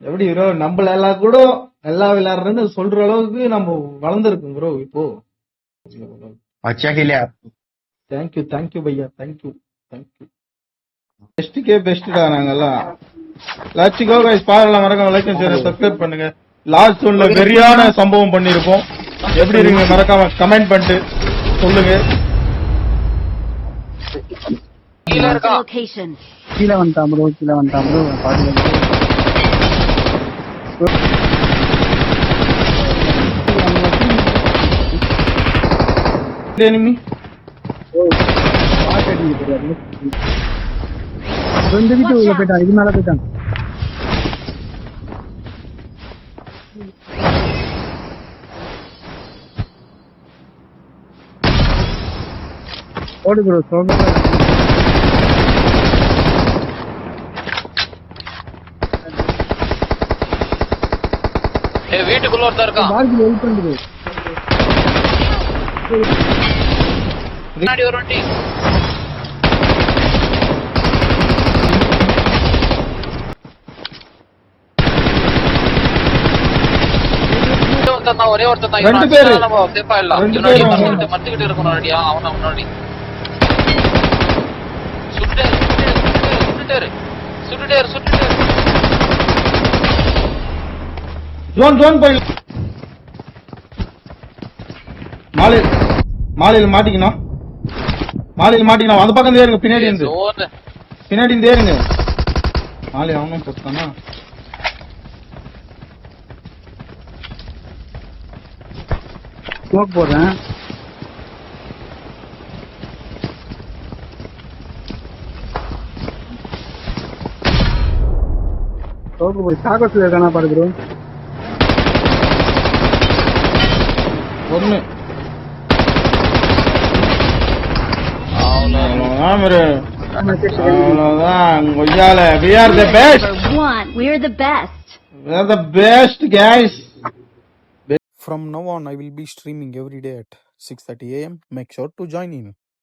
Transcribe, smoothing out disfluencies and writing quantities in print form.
எப்படி ப்ரோ நம்மள எல்லாம் கூட நல்லா விளையாடுறேன்னு சொல்ற அளவுக்கு நம்ம வளர்ந்துருக்கோம் ப்ரோ இப்போ. अच्छा खेले आप। தேங்க்யூ பையா, தேங்க்யூ. பெஸ்ட்டுக்கே பெஸ்ட்டா நாங்கெல்லாம். லட்சி கோ கைஸ், பாருங்க, மறக்காம லைக் அண்ட் ஷேர் சப்ஸ்கிரைப் பண்ணுங்க. லாஸ்ட் ஒன்ல வெறியான சம்பவம் பண்ணிருக்கோம். எப்படி இருக்கீங்க மறக்காம கமெண்ட் பண்ணிட்டு சொல்லுங்க. கீழே வந்துட்டான் ப்ரோ, எனிமி ரெண்டு வீட்டு உள்ள போயிட்டான், இது மேல போயிட்டான். ஓடு ப்ரோ, சோங்க வீட்டுக்குள்ள ஒருத்தர் இருக்கான். வாழ்க்கை வெயிட் பண்ணுது. முன்னாடி ஒரு வண்டி. ஒரே ஒருத்தன் தான். ரெண்டு பேரு நம்ம சேஃபா இல்ல. மத்திக்கிட்டு இருக்கணும் ரெடியா. அவன முன்னாடி சுட்டுட்டாரு. ஜோன் போய் மாலையில மாட்டிக்கணும். அந்த பக்கம் ஏறுங்க, பின்னாடி இருந்து ஏறுங்க. மாலை அவனும் போட்டானா? ஸ்மோக் போடுறேன். சாகஸ்ல இருக்கானா பாரு ப்ரோ. ஒண்ணு அவ்வளவுதான். கொய்யால we are the best guys. From now on, I will be streaming every day at 6:30 a.m. Make sure to join in.